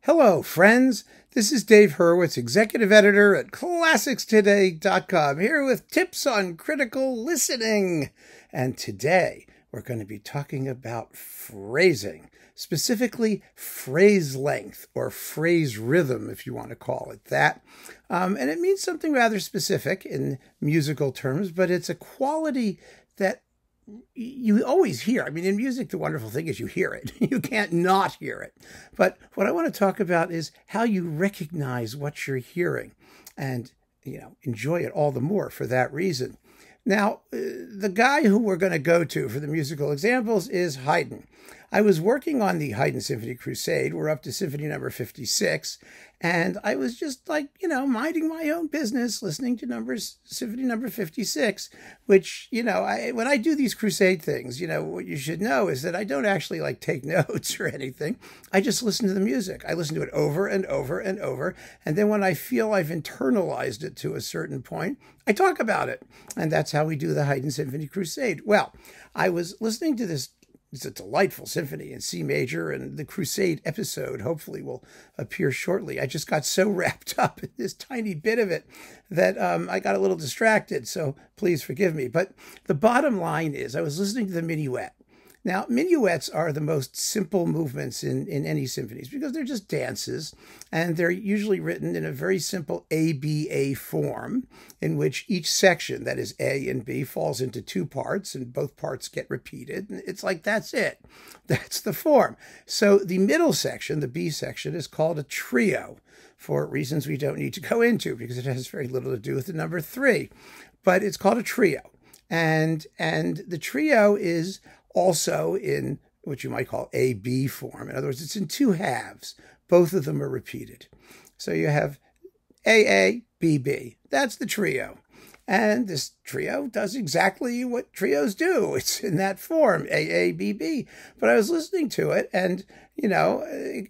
Hello, friends. This is Dave Hurwitz, executive editor at ClassicsToday.com, here with tips on critical listening. And today we're going to be talking about phrasing, specifically phrase length or phrase rhythm, if you want to call it that. And it means something rather specific in musical terms, but it's a quality that you always hear. I mean, in music, the wonderful thing is you hear it. You can't not hear it. But what I want to talk about is how you recognize what you're hearing and, enjoy it all the more for that reason. Now, the guy who we're going to go to for the musical examples is Haydn. I was working on the Haydn Symphony Crusade. We're up to Symphony number 56. And I was just minding my own business, listening to Symphony number 56, which, when I do these crusade things, what you should know is that I don't actually take notes or anything. I just listen to the music. I listen to it over and over and over. And then when I feel I've internalized it to a certain point, I talk about it. And that's how we do the Haydn Symphony Crusade. Well, I was listening to this. It's a delightful symphony in C major, and the Crusade episode hopefully will appear shortly. I just got so wrapped up in this tiny bit of it that I got a little distracted, so please forgive me. But the bottom line is I was listening to the minuet. Now, minuets are the most simple movements in any symphonies because they're just dances, and they're usually written in a very simple ABA form in which each section, that is A and B, falls into two parts, and both parts get repeated. And it's that's it. That's the form. So the middle section, the B section, is called a trio for reasons we don't need to go into because it has very little to do with the number 3. But it's called a trio. And the trio is also in what you might call AB form. In other words, it's in two halves. Both of them are repeated. So you have AA, BB. That's the trio. And this trio does exactly what trios do. It's in that form, AA, BB. But I was listening to it and,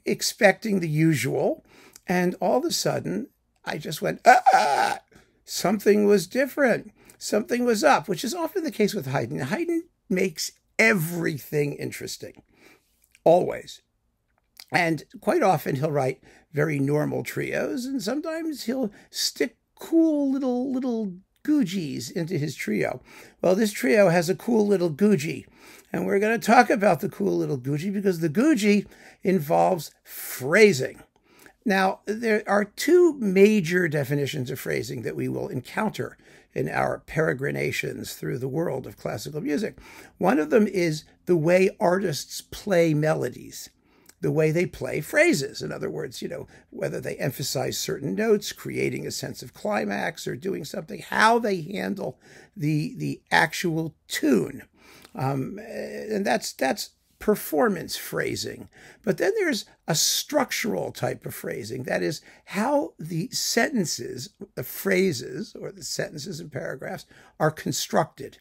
expecting the usual. And all of a sudden, I just went, something was different. Something was up, which is often the case with Haydn. Haydn makes everything interesting, always. And quite often he'll write very normal trios, and sometimes he'll stick cool little googies into his trio. Well, this trio has a cool little googie, and we're going to talk about the cool little googie because the googie involves phrasing. Now, there are two major definitions of phrasing that we will encounter in our peregrinations through the world of classical music. One of them is the way artists play melodies, the way they play phrases. In other words, whether they emphasize certain notes, creating a sense of climax or doing something, how they handle the actual tune. And that's performance phrasing. But then there's a structural type of phrasing. That is how the sentences, the phrases, or the sentences and paragraphs are constructed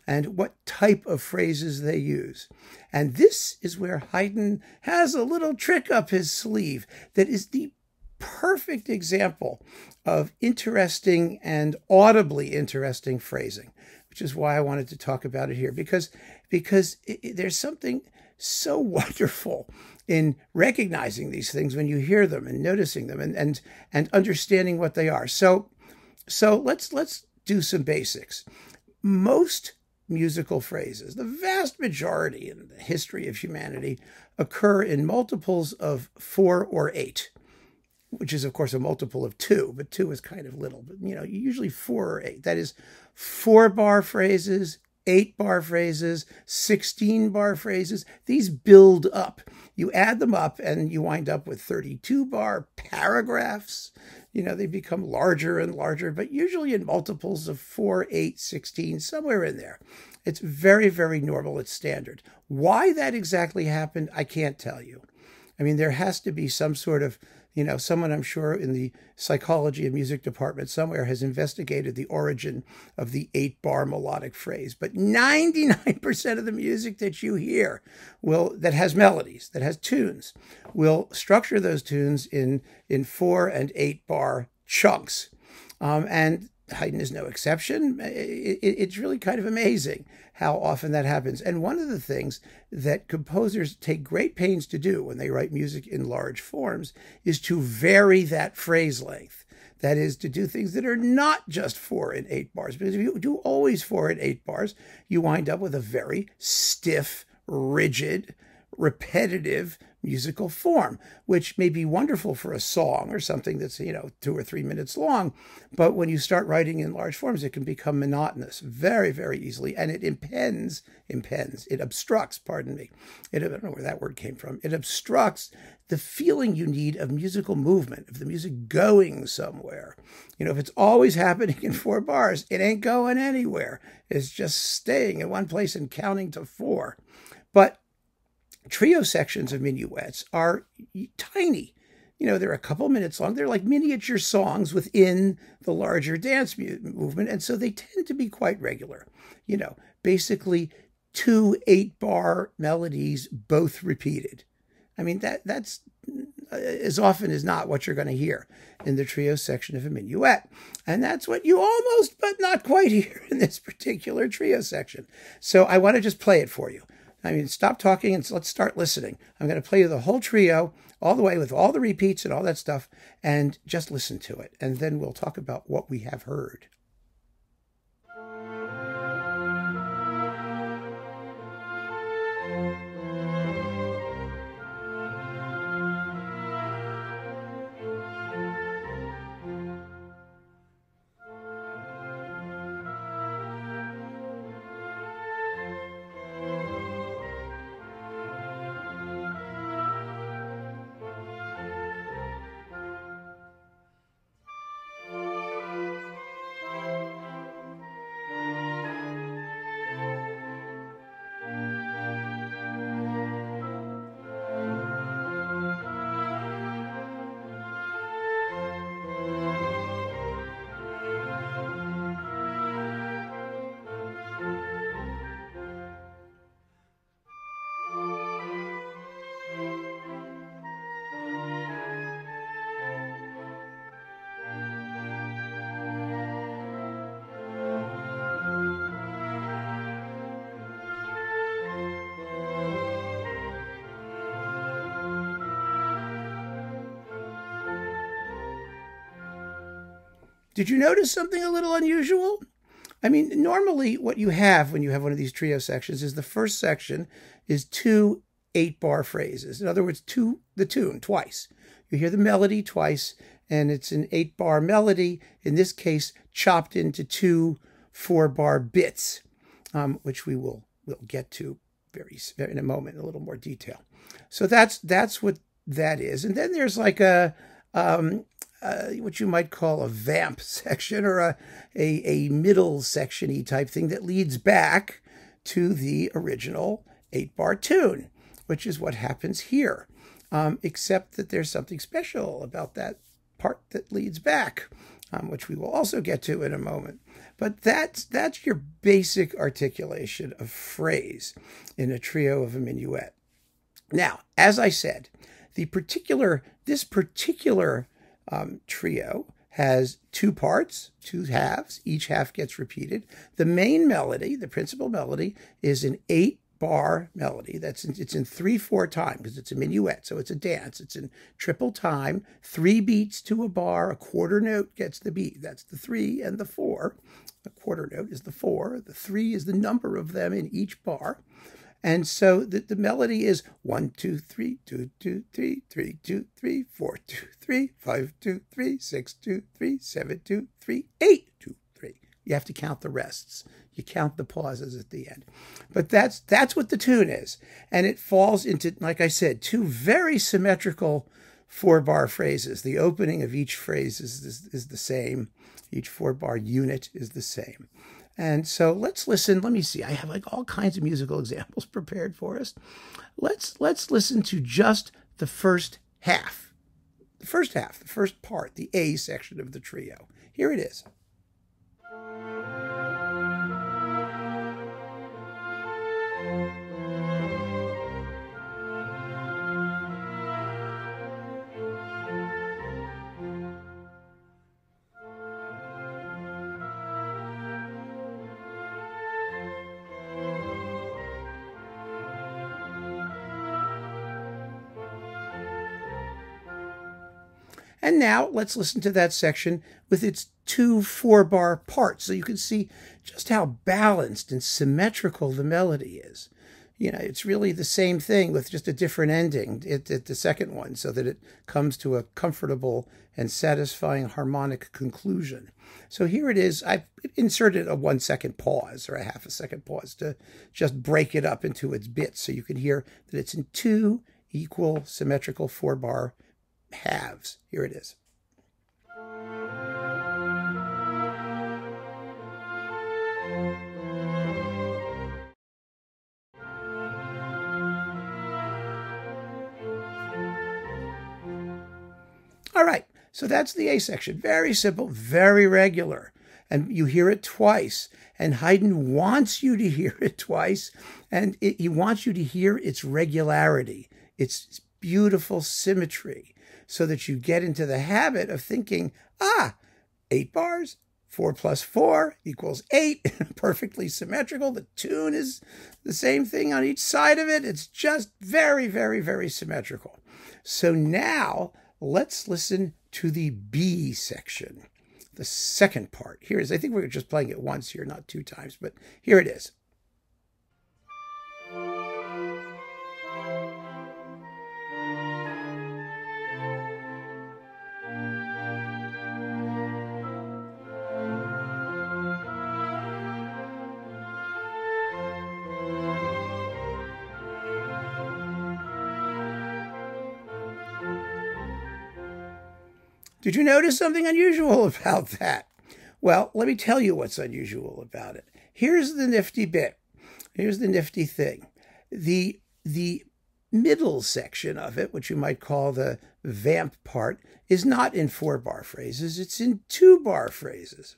and what type of phrases they use. And this is where Haydn has a little trick up his sleeve that is the perfect example of interesting and audibly interesting phrasing, which is why I wanted to talk about it here, because there's something so wonderful in recognizing these things when you hear them and noticing them and understanding what they are. So let's do some basics. Most musical phrases, the vast majority in the history of humanity, occur in multiples of 4 or 8, which is, of course, a multiple of 2, but 2 is kind of little. But, usually 4 or 8. That is 4-bar phrases, 8-bar phrases, 16-bar phrases. These build up. You add them up and you wind up with 32-bar paragraphs. They become larger and larger, but usually in multiples of 4, 8, 16, somewhere in there. It's very, very normal. It's standard. Why that exactly happened, I can't tell you. I mean, there has to be some sort of, someone I'm sure in the psychology and music department somewhere has investigated the origin of the 8-bar melodic phrase. But 99% of the music that you hear that has melodies, that has tunes, will structure those tunes in 4 and 8-bar chunks. And Haydn is no exception. It's really kind of amazing how often that happens. And one of the things that composers take great pains to do when they write music in large forms is to vary that phrase length. That is, to do things that are not just 4 and 8 bars. Because if you do always 4 and 8 bars, you wind up with a very stiff, rigid, repetitive musical form, which may be wonderful for a song or something that's, 2 or 3 minutes long. But when you start writing in large forms, it can become monotonous very, very easily. And it it obstructs, pardon me. I don't know where that word came from. It obstructs the feeling you need of musical movement, of the music going somewhere. If it's always happening in 4 bars, it ain't going anywhere. It's just staying in one place and counting to 4. But trio sections of minuets are tiny. They're a couple minutes long. They're like miniature songs within the larger dance movement. And so they tend to be quite regular. Basically 2 8-bar melodies, both repeated. I mean, that's as often as not what you're going to hear in the trio section of a minuet. And that's what you almost, but not quite hear in this particular trio section. So I want to just play it for you. Stop talking and let's start listening. I'm going to play you the whole trio all the way with all the repeats and all that stuff, and just listen to it. And then we'll talk about what we have heard. Did you notice something a little unusual? Normally what you have when you have one of these trio sections is the first section is 2 8-bar phrases. In other words, the tune twice. You hear the melody twice, and it's an 8-bar melody, in this case, chopped into 2 4-bar bits, which we'll get to very in a moment in a little more detail. So that's what that is. And then there's like a what you might call a vamp section, or a middle section-y type thing that leads back to the original 8-bar tune, which is what happens here, except that there's something special about that part that leads back, which we will also get to in a moment. But that's your basic articulation of phrase in a trio of a minuet. Now, as I said, this particular trio has 2 parts, 2 halves. Each half gets repeated. The main melody, the principal melody, is an 8-bar melody. It's in 3/4 time because it's a minuet, so it's a dance. It's in triple time, 3 beats to a bar. A quarter note gets the beat. That's the 3 and the 4. A quarter note is the 4. The 3 is the number of them in each bar. And so the melody is 1, 2, 3, 2, 2, 3, 3, 2, 3, 4, 2, 3, 5, 2, 3, 6, 2, 3, 7, 2, 3, 8, 2, 3. You have to count the rests. You count the pauses at the end. But that's what the tune is. And it falls into, like I said, 2 very symmetrical 4-bar phrases. The opening of each phrase is the same. Each 4-bar unit is the same. And so let's listen. Let me see. I have like all kinds of musical examples prepared for us. Let's listen to just the first half. The first part, the A section of the trio. Here it is. And now let's listen to that section with its 2 4-bar parts so you can see just how balanced and symmetrical the melody is. You know, it's really the same thing with just a different ending at the second one so that it comes to a comfortable and satisfying harmonic conclusion. So here it is. I've inserted a 1-second pause or a half a second pause to just break it up into its bits so you can hear that it's in 2 equal symmetrical 4-bar halves. Here it is. All right, so that's the A section. Very simple, very regular. And you hear it twice. And Haydn wants you to hear it twice. And he wants you to hear its regularity, its beautiful symmetry, so that you get into the habit of thinking, 8 bars, 4 plus 4 equals 8, perfectly symmetrical. The tune is the same thing on each side of it. It's just very, very, very symmetrical. So now let's listen to the B section, the second part. Here it is. I think we're just playing it once here, not 2 times, but here it is. Did you notice something unusual about that? Well, let me tell you what's unusual about it. Here's the nifty bit. Here's the nifty thing. The middle section of it, which you might call the vamp part, is not in 4-bar phrases. It's in 2-bar phrases.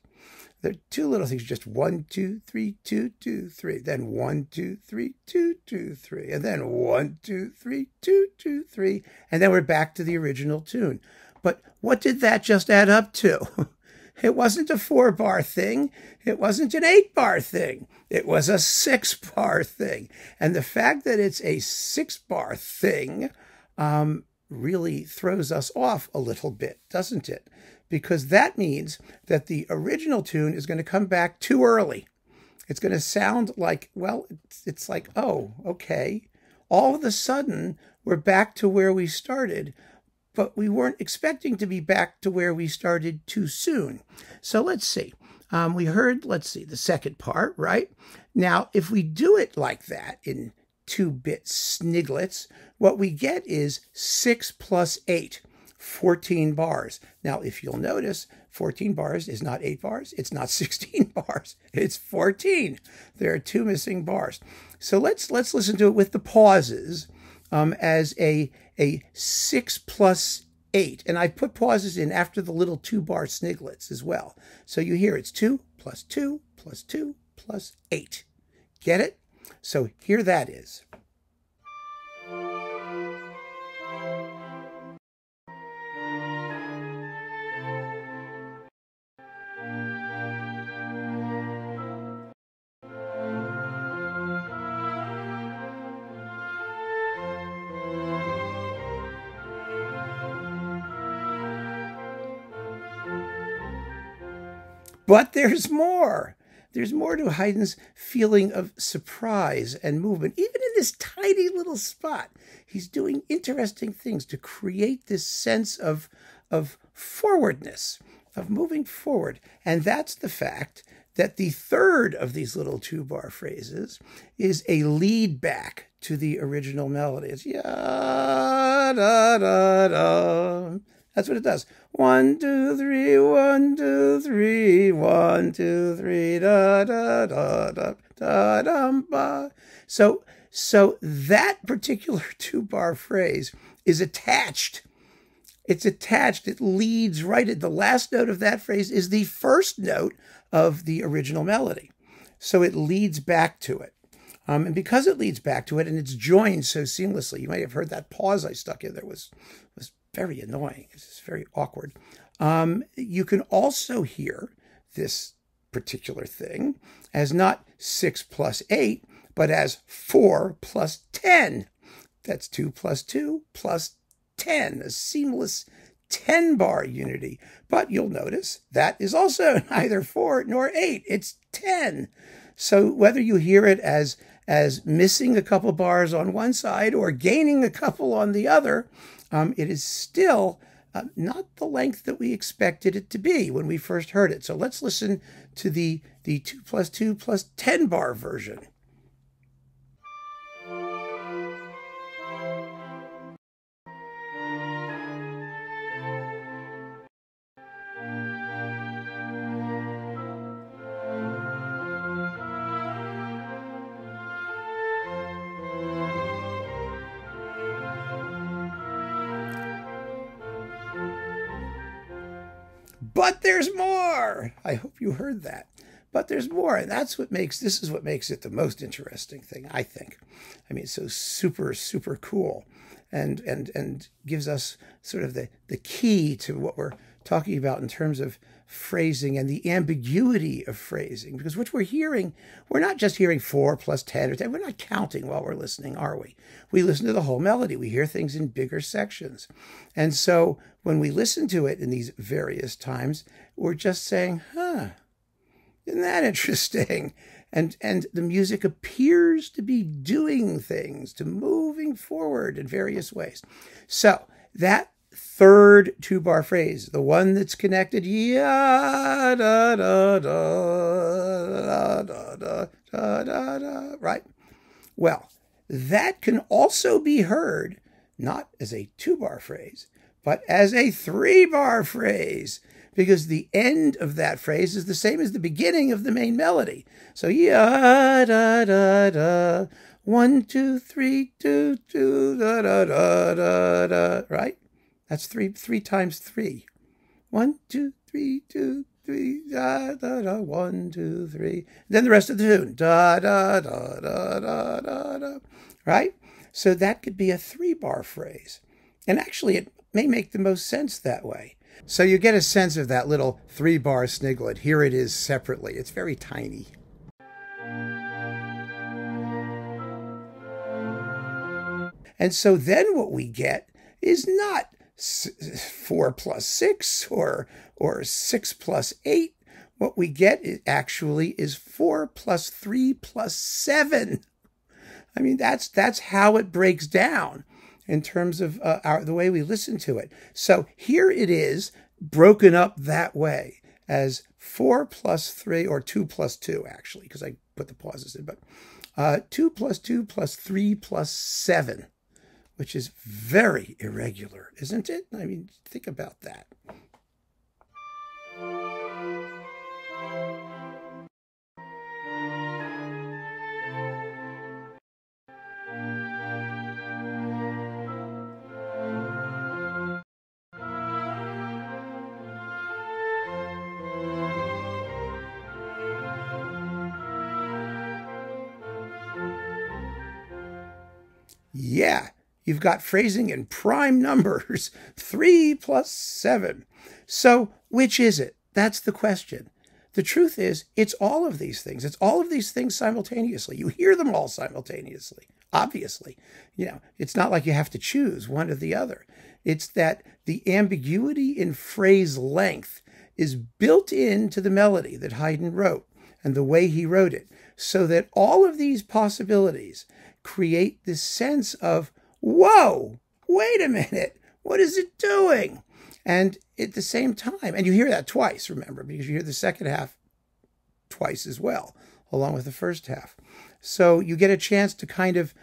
There are 2 little things, just 1, 2, 3, 2, 2, 3, then 1, 2, 3, 2, 2, 3, and then 1, 2, 3, 2, 2, 3, and then we're back to the original tune. But what did that just add up to? It wasn't a 4-bar thing. It wasn't an 8-bar thing. It was a 6-bar thing. And the fact that it's a 6-bar thing really throws us off a little bit, doesn't it? Because that means that the original tune is going to come back too early. It's going to sound like, well, it's like, oh, okay. All of a sudden, we're back to where we started. But we weren't expecting to be back to where we started too soon. So let's see. We heard, let's see, the second part, right? Now, if we do it like that in 2-bit sniglets, what we get is 6 plus 8, 14 bars. Now, if you'll notice, 14 bars is not 8 bars. It's not 16 bars. It's 14. There are 2 missing bars. So let's listen to it with the pauses as a 6 plus 8. And I put pauses in after the little 2-bar sniglets as well. So you hear it's 2 plus 2 plus 2 plus 8. Get it? So here that is. But there's more. There's more to Haydn's feeling of surprise and movement. Even in this tiny little spot, he's doing interesting things to create this sense of forwardness, of moving forward. And that's the fact that the third of these little 2-bar phrases is a lead back to the original melody. It's ya da da da. That's what it does. 1, 2, 3, 1, 2, 3, 1, 2, 3, da da da da da dum ba. So that particular 2-bar phrase is attached. It's attached. It leads right at the last note of that phrase is the first note of the original melody. So it leads back to it. And because it leads back to it and it's joined so seamlessly, you may have heard that pause I stuck in there was very annoying. It's very awkward. You can also hear this particular thing as not 6 plus 8, but as 4 plus 10. That's 2 plus 2 plus 10, a seamless 10-bar unity. But you'll notice that is also neither 4 nor 8. It's 10. So whether you hear it as missing a couple bars on one side or gaining a couple on the other, it is still not the length that we expected it to be when we first heard it. So let's listen to the 2 plus 2 plus 10-bar version. But there's more. I hope you heard that. But there's more. And this is what makes it the most interesting thing, I think. I mean, it's so super, super cool and gives us sort of the key to what we're talking about in terms of phrasing and the ambiguity of phrasing. Because what we're hearing, we're not just hearing 4 plus 10 or 10. We're not counting while we're listening, are we? We listen to the whole melody. We hear things in bigger sections. And so when we listen to it in these various times, we're just saying, isn't that interesting? And the music appears to be doing things, to moving forward in various ways. So that third 2-bar phrase, the one that's connected, ya da da da da da da da da, right? Well, that can also be heard not as a 2-bar phrase, but as a 3-bar phrase, because the end of that phrase is the same as the beginning of the main melody. So ya da da da, 1 2 3 2 2 da da da da da, right? That's 3 times 3. 1 2 3 2 3 da da da, 1 2 3. Then the rest of the tune, da da da da da da da, right? So that could be a 3-bar phrase, and actually it may make the most sense that way. So you get a sense of that little 3-bar sniglet. Here it is separately. It's very tiny. And so then what we get is not 4 plus 6 or 6 plus 8. What we get actually is 4 plus 3 plus 7. I mean, that's how it breaks down in terms of the way we listen to it. So here it is broken up that way as 4 plus 3, or 2 plus 2, actually, because I put the pauses in, but 2 plus 2 plus 3 plus 7, which is very irregular, isn't it? I mean, think about that. Yeah, you've got phrasing in prime numbers, 3 plus 7. So which is it? That's the question. The truth is, it's all of these things. It's all of these things simultaneously. You hear them all simultaneously, obviously. You know, it's not like you have to choose one or the other. It's that the ambiguity in phrase length is built into the melody that Haydn wrote and the way he wrote it, so that all of these possibilities create this sense of, whoa, wait a minute, what is it doing? And at the same time, and you hear that twice, remember, because you hear the second half twice as well, along with the first half. So you get a chance to kind of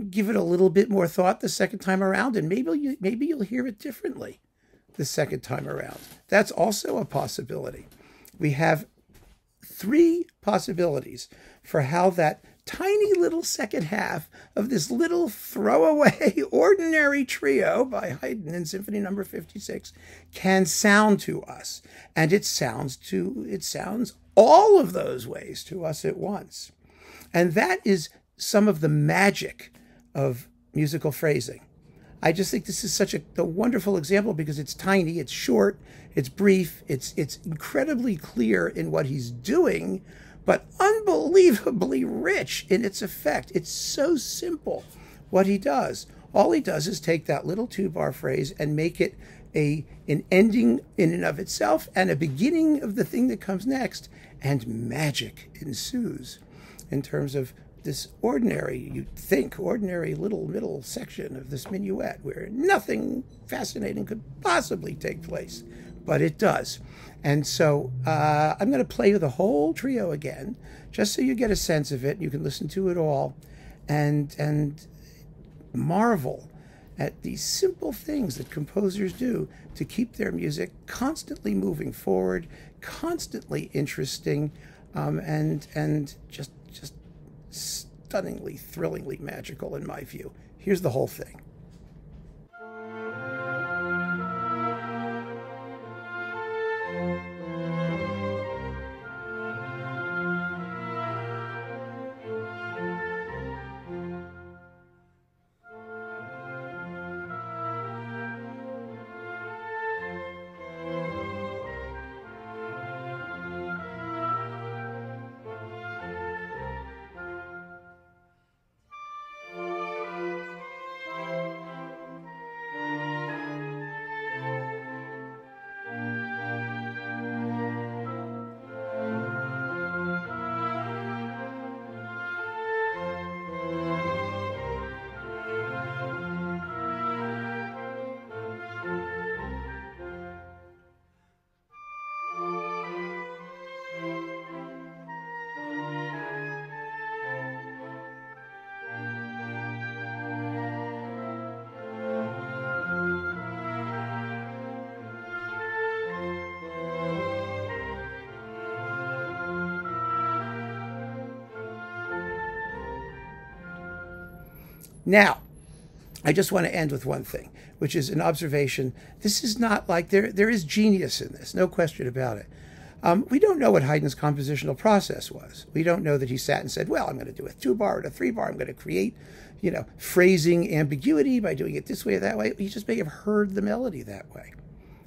give it a little bit more thought the second time around, and maybe you'll hear it differently the second time around. That's also a possibility. We have 3 possibilities for how that tiny little second half of this little throwaway ordinary trio by Haydn in Symphony number 56 can sound to us. And it sounds all of those ways to us at once. And that is some of the magic of musical phrasing. I just think this is such a wonderful example because it's tiny, it's short, it's brief, it's incredibly clear in what he's doing, but unbelievably rich in its effect. It's so simple what he does. All he does is take that little 2-bar phrase and make it an ending in and of itself and a beginning of the thing that comes next, and magic ensues in terms of this ordinary, you'd think, ordinary little middle section of this minuet where nothing fascinating could possibly take place, but it does. And so I'm going to play the whole trio again, just so you get a sense of it. You can listen to it all and marvel at these simple things that composers do to keep their music constantly moving forward, constantly interesting, and just stunningly, thrillingly magical in my view. Here's the whole thing. Now, I just want to end with one thing, which is an observation. This is not like there is genius in this, no question about it. We don't know what Haydn's compositional process was. We don't know that he sat and said, well, I'm going to do a 2-bar and a 3-bar. I'm going to create, phrasing ambiguity by doing it this way or that way. He just may have heard the melody that way,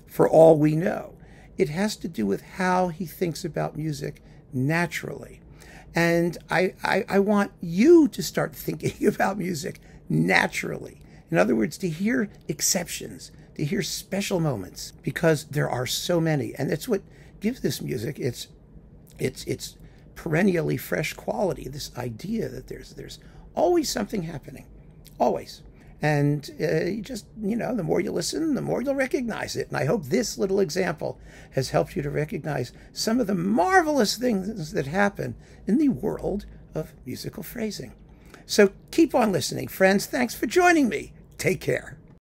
for all we know. It has to do with how he thinks about music naturally. And I want you to start thinking about music naturally. In other words, to hear exceptions, to hear special moments, because there are so many. And that's what gives this music its perennially fresh quality, this idea that there's always something happening, always. And you just, the more you listen, the more you'll recognize it. And I hope this little example has helped you to recognize some of the marvelous things that happen in the world of musical phrasing. So keep on listening, friends. Thanks for joining me. Take care.